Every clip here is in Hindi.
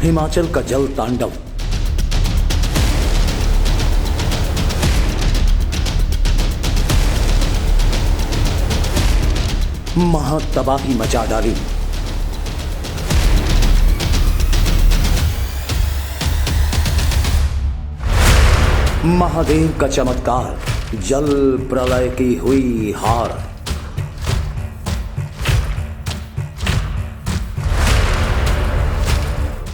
हिमाचल का जल तांडव। महातबाही मचा डाली। महादेव का चमत्कार, जल प्रलय की हुई हार।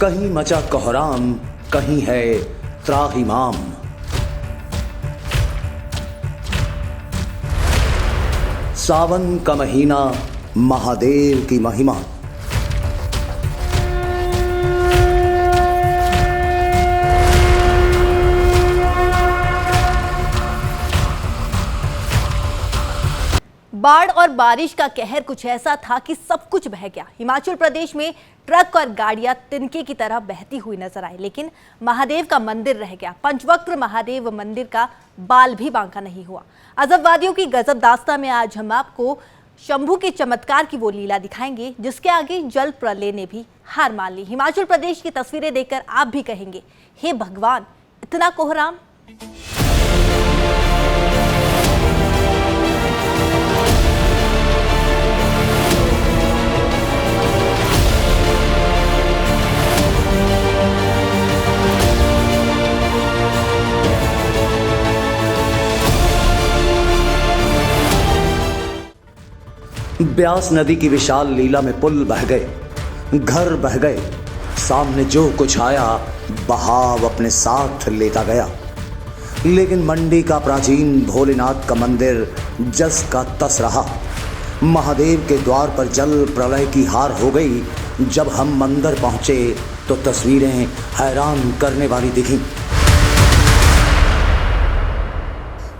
कहीं मचा कोहराम, कहीं है त्राहिमाम। सावन का महीना, महादेव की महिमा। बाढ़ और बारिश का कहर कुछ ऐसा था कि सब कुछ बह गया। हिमाचल प्रदेश में ट्रक और गाड़ियां तिनके की तरह बहती हुई नजर आई, लेकिन महादेव का मंदिर रह गया। पंचवक्त्र महादेव मंदिर का बाल भी बांका नहीं हुआ। अजबवादियों की गजब दास्तां में आज हम आपको शंभू के चमत्कार की वो लीला दिखाएंगे जिसके आगे जल प्रलय ने भी हार मान ली। हिमाचल प्रदेश की तस्वीरें देखकर आप भी कहेंगे, हे भगवान, इतना कोहराम। ब्यास नदी की विशाल लीला में पुल बह गए, घर बह गए। सामने जो कुछ आया बहाव अपने साथ लेता गया। लेकिन मंडी का प्राचीन भोलेनाथ का मंदिर जस का तस रहा। महादेव के द्वार पर जल प्रलय की हार हो गई। जब हम मंदिर पहुंचे तो तस्वीरें हैरान करने वाली दिखीं।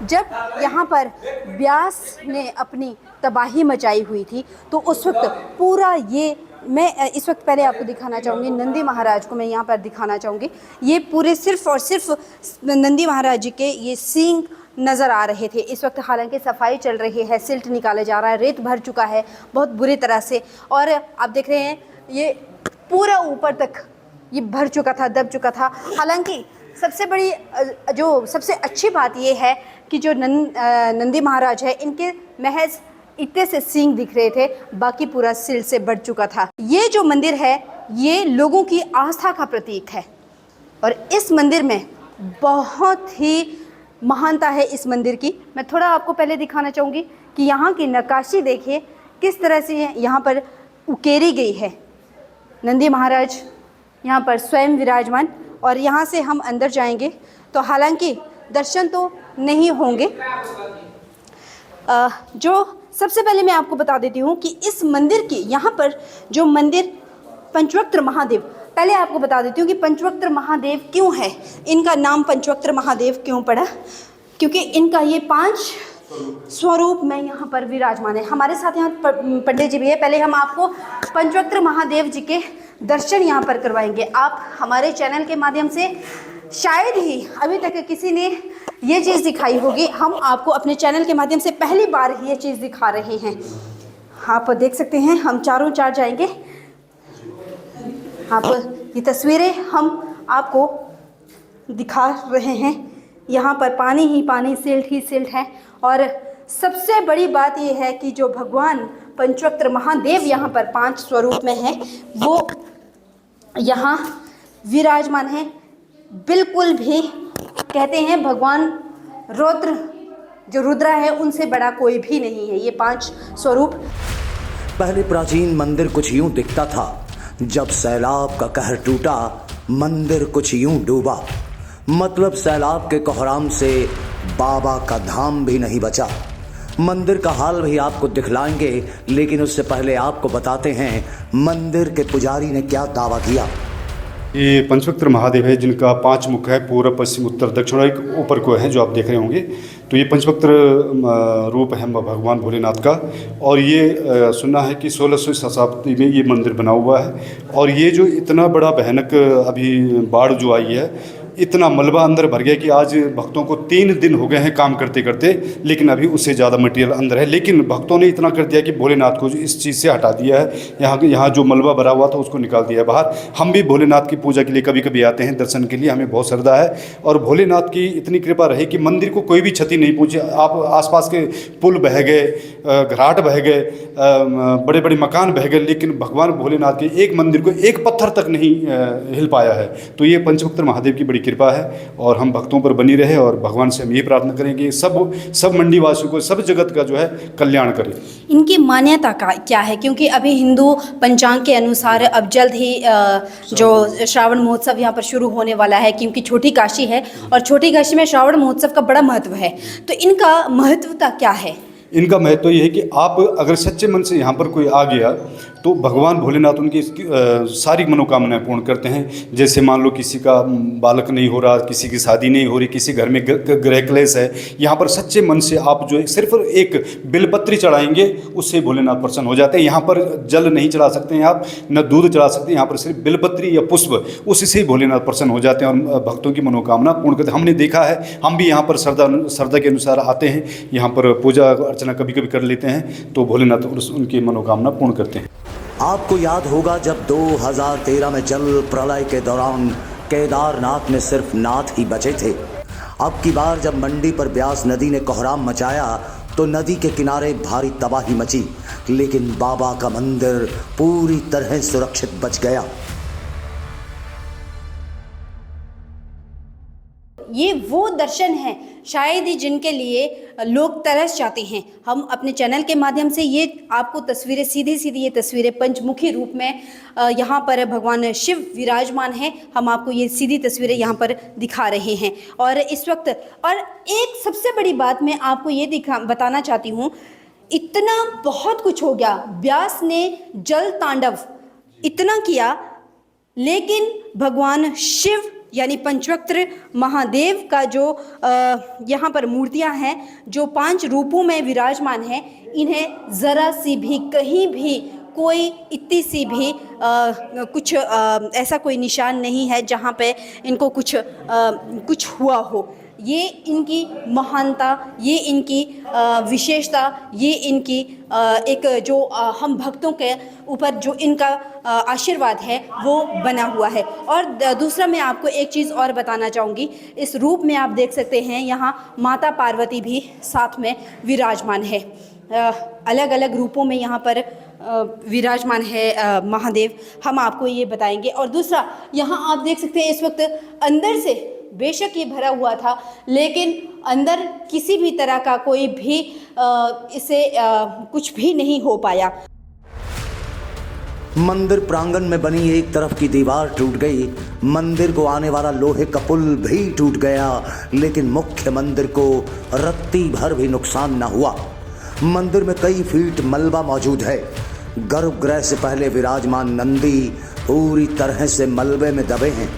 जब यहाँ पर ब्यास ने अपनी तबाही मचाई हुई थी तो उस वक्त पूरा ये, मैं इस वक्त पहले आपको दिखाना चाहूँगी, नंदी महाराज को मैं यहाँ पर दिखाना चाहूँगी। ये पूरे सिर्फ और सिर्फ नंदी महाराज जी के ये सींग नज़र आ रहे थे। इस वक्त हालांकि सफाई चल रही है, सिल्ट निकाला जा रहा है, रेत भर चुका है बहुत बुरी तरह से। और आप देख रहे हैं ये पूरा ऊपर तक ये भर चुका था, दब चुका था। हालांकि सबसे बड़ी जो सबसे अच्छी बात ये है कि जो नंदी महाराज है, इनके महज इतने से सींग दिख रहे थे, बाकी पूरा सिल से बढ़ चुका था। ये जो मंदिर है ये लोगों की आस्था का प्रतीक है और इस मंदिर में बहुत ही महानता है इस मंदिर की। मैं थोड़ा आपको पहले दिखाना चाहूँगी कि यहाँ की नक्काशी देखिए किस तरह से यहाँ पर उकेरी गई है। नंदी महाराज यहाँ पर स्वयं विराजमान, और यहाँ से हम अंदर जाएंगे तो हालांकि दर्शन तो नहीं होंगे। जो सबसे पहले मैं आपको बता देती हूँ कि इस मंदिर की, यहाँ पर जो मंदिर पंचवक्त्र महादेव, पहले आपको बता देती हूँ कि पंचवक्त्र महादेव क्यों है, इनका नाम पंचवक्त्र महादेव क्यों पड़ा, क्योंकि इनका ये 5 स्वरूप में यहाँ पर विराजमान है। हमारे साथ यहाँ पंडित जी भी है। पहले हम आपको पंचवक्त्र महादेव जी के दर्शन यहाँ पर करवाएंगे। आप हमारे चैनल के माध्यम से शायद ही अभी तक किसी ने ये चीज़ दिखाई होगी। हम आपको अपने चैनल के माध्यम से पहली बार ये चीज़ दिखा रहे हैं। आप देख सकते हैं, हम चारों चार जाएंगे। आप ये तस्वीरें हम आपको दिखा रहे हैं। यहाँ पर पानी ही पानी, सिल्ट ही सिल्ट है। और सबसे बड़ी बात ये है कि जो भगवान पंचवक्त्र महादेव यहाँ पर 5 स्वरूप में है, वो यहाँ विराजमान है। बिल्कुल भी कहते हैं भगवान रुद्र, जो रुद्र है, उनसे बड़ा कोई भी नहीं है ये 5 स्वरूप। पहले प्राचीन मंदिर कुछ यूं दिखता था, जब सैलाब का कहर टूटा मंदिर कुछ यूं डूबा। मतलब सैलाब के कोहराम से बाबा का धाम भी नहीं बचा। मंदिर का हाल भी आपको दिखलाएंगे, लेकिन उससे पहले आपको बताते हैं मंदिर के पुजारी ने क्या दावा किया। ये पंचवक्त्र महादेव है जिनका 5 मुख है, पूर्व पश्चिम उत्तर दक्षिण, और एक ऊपर को है जो आप देख रहे होंगे। तो ये पंचवक्त्र रूप है भगवान भोलेनाथ का। और ये सुना है कि 16वीं शताब्दी में ये मंदिर बना हुआ है। और ये जो इतना बड़ा भयानक अभी बाढ़ जो आई है इतना मलबा अंदर भर गया कि आज भक्तों को 3 दिन हो गए हैं काम करते करते, लेकिन अभी उससे ज़्यादा मटेरियल अंदर है। लेकिन भक्तों ने इतना कर दिया कि भोलेनाथ को इस चीज़ से हटा दिया है। यहाँ जो मलबा भरा हुआ था उसको निकाल दिया है बाहर। हम भी भोलेनाथ की पूजा के लिए कभी कभी आते हैं दर्शन के लिए, हमें बहुत श्रद्धा है और भोलेनाथ की इतनी कृपा रही कि मंदिर को कोई भी क्षति नहीं पहुँची। आप आसपास के पुल बह गए, घाट बह गए, बड़े बड़े मकान बह गए, लेकिन भगवान भोलेनाथ के एक मंदिर को एक पत्थर तक नहीं हिल पाया है। तो ये पंचवक्त्र महादेव की बड़ी कृपा है और हम भक्तों पर बनी रहे और भगवान से हम ये प्रार्थना करेंगे सब मंडी वासियों को, सब जगत का जो है कल्याण करें। इनकी मान्यता का क्या है, क्योंकि अभी हिंदू पंचांग के अनुसार अब जल्द ही जो श्रावण महोत्सव यहाँ पर शुरू होने वाला है, क्योंकि छोटी काशी है और छोटी काशी में श्रावण महोत्सव का बड़ा महत्व है। तो इनका महत्वता क्या है? इनका महत्व ये है कि आप अगर सच्चे मन से यहाँ पर कोई आ गया तो भगवान भोलेनाथ उनकी सारी मनोकामनाएं पूर्ण करते हैं। जैसे मान लो किसी का बालक नहीं हो रहा, किसी की शादी नहीं हो रही, किसी घर में गृह क्लेश है, यहाँ पर सच्चे मन से आप जो है सिर्फ एक बिलपत्री चढ़ाएंगे, उससे भोलेनाथ प्रसन्न हो जाते हैं। यहाँ पर जल नहीं चढ़ा सकते हैं आप, न दूध चढ़ा सकते हैं, यहाँ पर सिर्फ बिलपत्री या पुष्प, उससे ही भोलेनाथ प्रसन्न हो जाते हैं और भक्तों की मनोकामना पूर्ण करते हैं। हमने देखा है, हम भी यहाँ पर श्रद्धा के अनुसार आते हैं, यहाँ पर पूजा अर्चना कभी कभी कर लेते हैं, तो भोलेनाथ उनकी मनोकामना पूर्ण करते हैं। आपको याद होगा जब 2013 में जल प्रलय के दौरान केदारनाथ में सिर्फ नाथ ही बचे थे। अब की बार जब मंडी पर ब्यास नदी ने कोहराम मचाया तो नदी के किनारे भारी तबाही मची, लेकिन बाबा का मंदिर पूरी तरह सुरक्षित बच गया। ये वो दर्शन है शायद ही जिनके लिए लोग तरस जाते हैं। हम अपने चैनल के माध्यम से ये आपको तस्वीरें, सीधी ये तस्वीरें पंचमुखी रूप में यहाँ पर भगवान शिव विराजमान हैं, हम आपको ये सीधी तस्वीरें यहाँ पर दिखा रहे हैं। और इस वक्त और एक सबसे बड़ी बात मैं आपको ये बताना चाहती हूँ, इतना बहुत कुछ हो गया, ब्यास ने जल तांडव इतना किया, लेकिन भगवान शिव यानी पंचवक्त्र महादेव का जो यहाँ पर मूर्तियाँ हैं जो 5 रूपों में विराजमान हैं, इन्हें ज़रा सी भी कहीं भी कोई इतनी सी भी कुछ ऐसा कोई निशान नहीं है जहाँ पे इनको कुछ हुआ हो। ये इनकी महानता, ये इनकी विशेषता, ये इनकी एक जो हम भक्तों के ऊपर जो इनका आशीर्वाद है वो बना हुआ है। और दूसरा मैं आपको एक चीज़ और बताना चाहूँगी, इस रूप में आप देख सकते हैं यहाँ माता पार्वती भी साथ में विराजमान है, अलग अलग रूपों में यहाँ पर विराजमान है महादेव, हम आपको ये बताएंगे। और दूसरा यहाँ आप देख सकते हैं इस वक्त अंदर से बेशक ये भरा हुआ था, लेकिन अंदर किसी भी तरह का कोई भी इसे कुछ भी नहीं हो पाया। मंदिर प्रांगण में बनी एक तरफ की दीवार टूट गई, मंदिर को आने वाला लोहे का पुल भी टूट गया, लेकिन मुख्य मंदिर को रत्ती भर भी नुकसान न हुआ। मंदिर में कई फीट मलबा मौजूद है। गर्भगृह से पहले विराजमान नंदी पूरी तरह से मलबे में दबे हैं,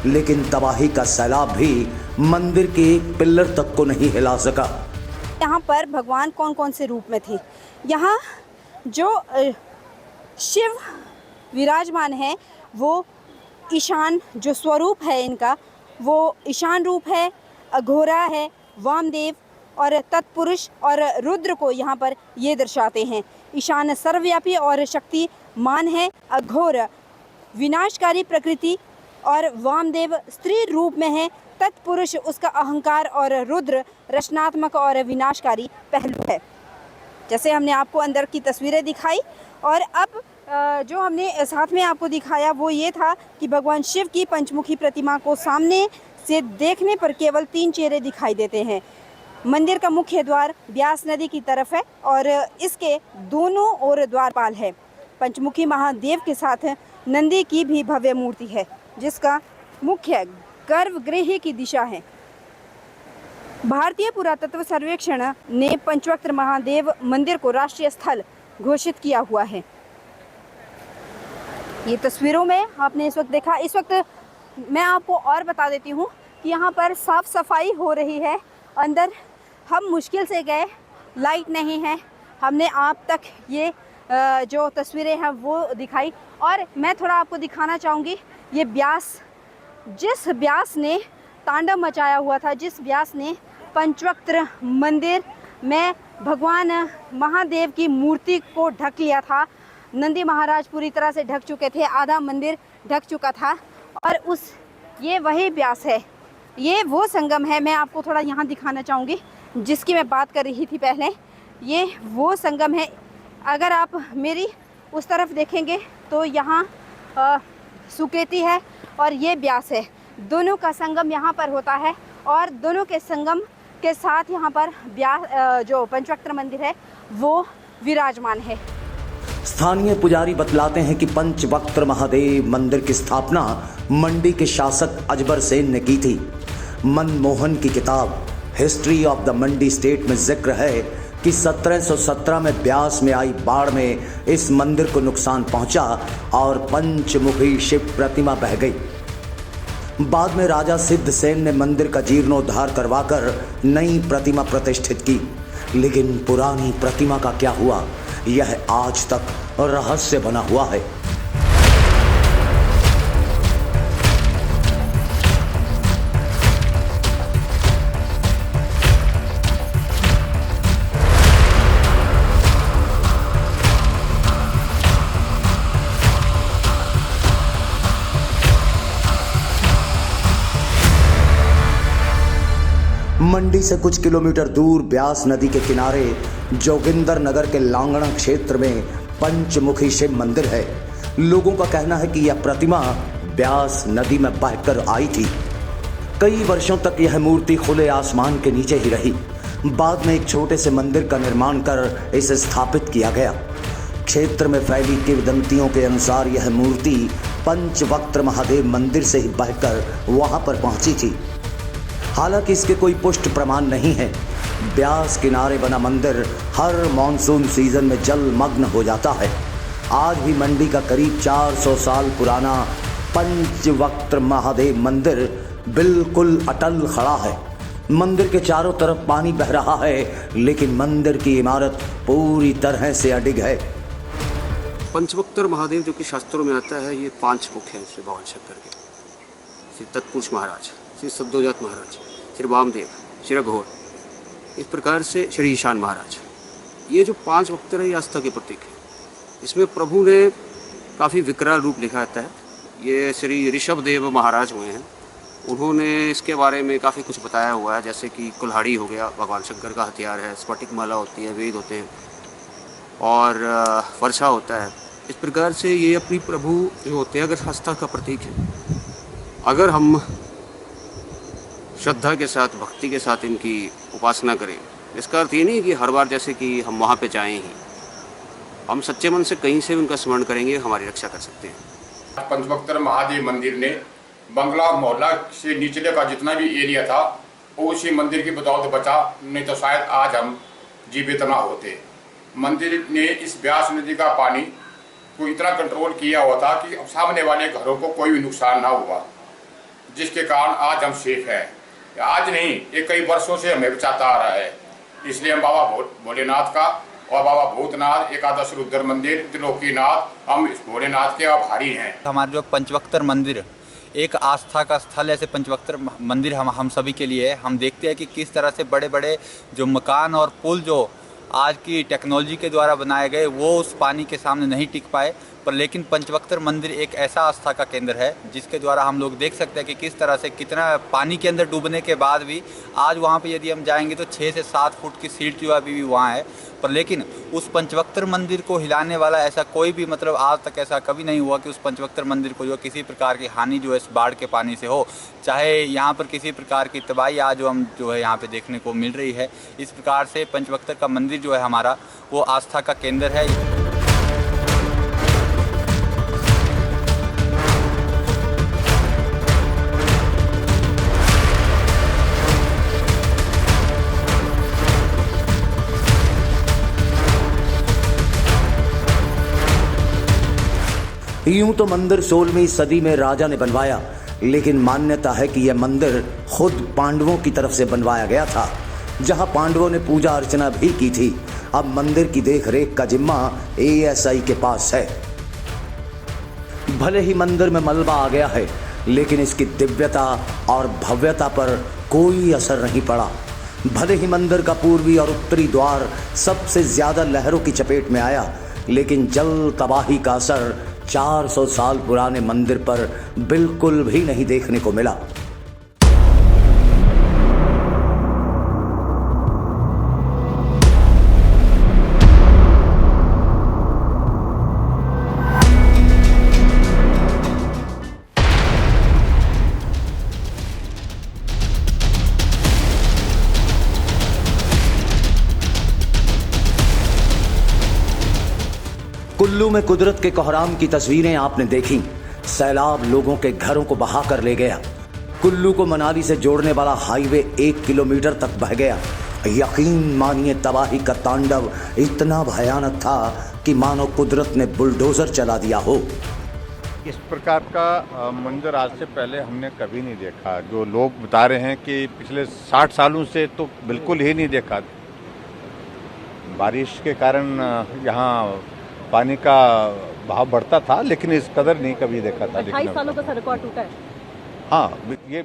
लेकिन तबाही का सैलाब भी मंदिर के एक पिल्लर तक को नहीं हिला सका। यहाँ पर भगवान कौन कौन से रूप में थे? यहाँ जो शिव विराजमान है वो ईशान जो स्वरूप है इनका वो ईशान रूप है, अघोरा है, वामदेव और तत्पुरुष और रुद्र को यहाँ पर ये दर्शाते हैं। ईशान सर्वव्यापी और शक्तिमान है, अघोर विनाशकारी प्रकृति और वामदेव स्त्री रूप में है, तत्पुरुष उसका अहंकार और रुद्र रचनात्मक और विनाशकारी पहलू है। जैसे हमने आपको अंदर की तस्वीरें दिखाई और अब जो हमने साथ में आपको दिखाया वो ये था कि भगवान शिव की पंचमुखी प्रतिमा को सामने से देखने पर केवल 3 चेहरे दिखाई देते हैं। मंदिर का मुख्य द्वार ब्यास नदी की तरफ है और इसके दोनों ओर द्वारपाल है। पंचमुखी महादेव के साथ नंदी की भी भव्य मूर्ति है जिसका मुख्य गर्भगृह की दिशा है। भारतीय पुरातत्व सर्वेक्षण ने पंचवक्त्र महादेव मंदिर को राष्ट्रीय स्थल घोषित किया हुआ है। ये तस्वीरों में आपने इस वक्त देखा। इस वक्त मैं आपको और बता देती हूँ कि यहाँ पर साफ सफाई हो रही है। अंदर हम मुश्किल से गए, लाइट नहीं है, हमने आप तक ये जो तस्वीरें हैं वो दिखाई। और मैं थोड़ा आपको दिखाना चाहूँगी ये ब्यास, जिस ब्यास ने तांडव मचाया हुआ था, जिस व्यास ने पंचवक्त्र मंदिर में भगवान महादेव की मूर्ति को ढक लिया था। नंदी महाराज पूरी तरह से ढक चुके थे, आधा मंदिर ढक चुका था। और ये वही व्यास है, ये वो संगम है, मैं आपको थोड़ा यहाँ दिखाना चाहूँगी जिसकी मैं बात कर रही थी पहले। ये वो संगम है, अगर आप मेरी उस तरफ देखेंगे तो यहाँ सुकेती है और ये ब्यास है, दोनों का संगम यहाँ पर होता है। और दोनों के संगम के साथ यहाँ पर ब्यास जो पंचवक्त्र मंदिर है वो विराजमान है। स्थानीय पुजारी बतलाते हैं कि पंचवक्त्र महादेव मंदिर की स्थापना मंडी के शासक अजबर सेन ने की थी। मनमोहन की किताब history of the Mandi state में जिक्र है कि 1717 में ब्यास में आई बाढ़ में इस मंदिर को नुकसान पहुंचा और पंचमुखी शिव प्रतिमा बह गई। बाद में राजा सिद्धसेन ने मंदिर का जीर्णोद्धार करवाकर नई प्रतिमा प्रतिष्ठित की, लेकिन पुरानी प्रतिमा का क्या हुआ, यह आज तक रहस्य बना हुआ है। मंडी से कुछ किलोमीटर दूर ब्यास नदी के किनारे जोगिंदर नगर के लांगड़ा क्षेत्र में पंचमुखी शिव मंदिर है। लोगों का कहना है कि यह प्रतिमा ब्यास नदी में बहकर आई थी। कई वर्षों तक यह मूर्ति खुले आसमान के नीचे ही रही। बाद में एक छोटे से मंदिर का निर्माण कर इसे स्थापित किया गया। क्षेत्र में फैली किंवदंतियों के अनुसार यह मूर्ति पंचवक्त्र महादेव मंदिर से ही बहकर वहां पर पहुंची थी। हालांकि इसके कोई पुष्ट प्रमाण नहीं है। ब्यास किनारे बना मंदिर हर मॉनसून सीजन में जलमग्न हो जाता है। आज भी मंडी का करीब 400 साल पुराना पंचवक्त्र महादेव मंदिर बिल्कुल अटल खड़ा है। मंदिर के चारों तरफ पानी बह रहा है, लेकिन मंदिर की इमारत पूरी तरह से अडिग है। पंचवक्त्र महादेव जो कि शास्त्रों में आता है, ये 5 मुख हैं श्री भगवान शंकर के। श्री तत्पुरुष महाराज, श्री सद्योजात महाराज, श्री वामदेव, श्री अघोर, इस प्रकार से श्री ईशान महाराज। ये जो 5 वक्त्र है, ये आस्था के प्रतीक है। इसमें प्रभु ने काफ़ी विकराल रूप लिखा आता है। ये श्री ऋषभ देव महाराज हुए हैं, उन्होंने इसके बारे में काफ़ी कुछ बताया हुआ है, जैसे कि कुल्हाड़ी हो गया, भगवान शंकर का हथियार है, स्फटिक माला होती है, वेद होते हैं और वर्षा होता है। इस प्रकार से ये अपनी प्रभु जो होते हैं, अगर आस्था का प्रतीक है, अगर हम श्रद्धा के साथ, भक्ति के साथ इनकी उपासना करें, इसका अर्थ ये नहीं कि हर बार जैसे कि हम वहाँ पे जाएं ही, हम सच्चे मन से कहीं से उनका स्मरण करेंगे, हमारी रक्षा कर सकते हैं। पंचवक्त्र महादेव मंदिर ने बंगला मोहल्ला से निचले का जितना भी एरिया था वो उसी मंदिर की बदौलत बचा, नहीं तो शायद आज हम जीवित ना होते। मंदिर ने इस ब्यास नदी का पानी को इतना कंट्रोल किया हुआ था कि सामने वाले घरों को कोई भी नुकसान ना हुआ, जिसके कारण आज हम सेफ हैं। आज नहीं, ये कई वर्षों से हमें बचाता आ रहा है। इसलिए हम बाबा भोलेनाथ का और बाबा भूतनाथ, एकादश रुद्र मंदिर, त्रिलोकीनाथ, हम इस भोलेनाथ के आभारी हैं। हमारा जो पंचवक्त्र मंदिर एक आस्था का स्थल, ऐसे पंचवक्त्र मंदिर हम सभी के लिए है। हम देखते हैं कि किस तरह से बड़े बड़े जो मकान और पुल जो आज की टेक्नोलॉजी के द्वारा बनाए गए, वो उस पानी के सामने नहीं टिक पाए, पर लेकिन पंचवक्त्र मंदिर एक ऐसा आस्था का केंद्र है जिसके द्वारा हम लोग देख सकते हैं कि किस तरह से कितना पानी के अंदर डूबने के बाद भी आज वहाँ पे यदि हम जाएंगे तो 6 से 7 फुट की सीट जो अभी भी वहाँ है। पर लेकिन उस पंचवक्त्र मंदिर को हिलाने वाला ऐसा कोई भी आज तक ऐसा कभी नहीं हुआ कि उस पंचवक्त्र मंदिर को जो किसी प्रकार की हानि जो है इस बाढ़ के पानी से हो, चाहे यहाँ पर किसी प्रकार की तबाही आज जो है यहाँ पे देखने को मिल रही है। इस प्रकार से पंचवक्त्र का मंदिर जो है हमारा, वो आस्था का केंद्र है। यूं तो मंदिर 16वीं सदी में राजा ने बनवाया, लेकिन मान्यता है कि यह मंदिर खुद पांडवों की तरफ से बनवाया गया था, जहां पांडवों ने पूजा अर्चना भी की थी। अब मंदिर की देखरेख का जिम्मा ASI के पास है। भले ही मंदिर में मलबा आ गया है, लेकिन इसकी दिव्यता और भव्यता पर कोई असर नहीं पड़ा। भले ही मंदिर का पूर्वी और उत्तरी द्वार सबसे ज्यादा लहरों की चपेट में आया, लेकिन जल तबाही का असर 400 साल पुराने मंदिर पर बिल्कुल भी नहीं देखने को मिला। कुल्लू में कुदरत के कोहराम की तस्वीरें आपने देखी। सैलाब लोगों के घरों को बहा कर ले गया। कुल्लू को मनाली से जोड़ने वाला हाईवे 1 किलोमीटर तक बह गया। यकीन मानिए तबाही का तांडव इतना भयानक था कि मानो कुदरत ने बुलडोजर चला दिया हो। इस प्रकार का मंजर आज से पहले हमने कभी नहीं देखा। जो लोग बता रहे हैं कि पिछले 60 सालों से तो बिल्कुल ही नहीं देखा। बारिश के कारण यहाँ पानी का बहाव बढ़ता था, लेकिन इस कदर नहीं कभी देखा था। 28 सालों का रिकॉर्ड टूटा है। हाँ, ये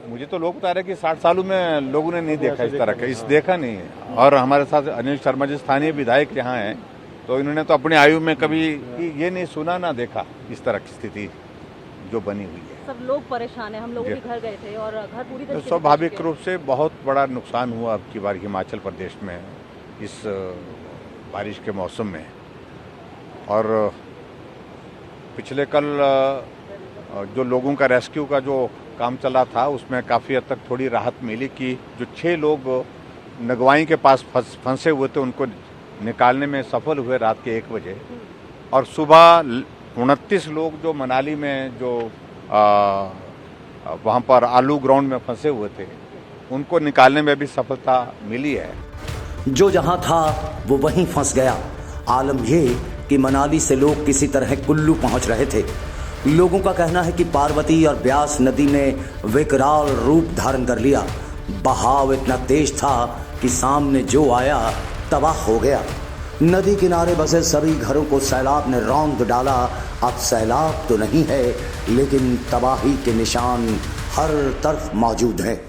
मुझे तो लोग बता रहे हैं कि 60 सालों में लोगों ने नहीं देखा इस तरह का, देखा नहीं है। और हमारे साथ अनिल शर्मा जी स्थानीय विधायक यहाँ हैं, तो इन्होंने तो अपनी आयु में कभी ये नहीं सुना ना देखा इस तरह की स्थिति जो बनी हुई है। सब लोग परेशान हैं। हम लोग भी घर गए थे और घर पूरी तरह से स्वाभाविक रूप से बहुत बड़ा नुकसान हुआ अब की बार हिमाचल प्रदेश में इस बारिश के मौसम में। और पिछले कल जो लोगों का रेस्क्यू का जो काम चला था उसमें काफ़ी हद तक थोड़ी राहत मिली कि जो 6 लोग नगवाई के पास फंसे हुए थे उनको निकालने में सफल हुए रात के 1 बजे। और सुबह 29 लोग जो मनाली में जो वहाँ पर आलू ग्राउंड में फंसे हुए थे उनको निकालने में भी सफलता मिली है। जो जहां था वो वहीं फंस गया। आलम ये कि मनाली से लोग किसी तरह कुल्लू पहुंच रहे थे। लोगों का कहना है कि पार्वती और ब्यास नदी ने विकराल रूप धारण कर लिया। बहाव इतना तेज था कि सामने जो आया तबाह हो गया। नदी किनारे बसे सभी घरों को सैलाब ने रौंद डाला। अब सैलाब तो नहीं है, लेकिन तबाही के निशान हर तरफ मौजूद हैं।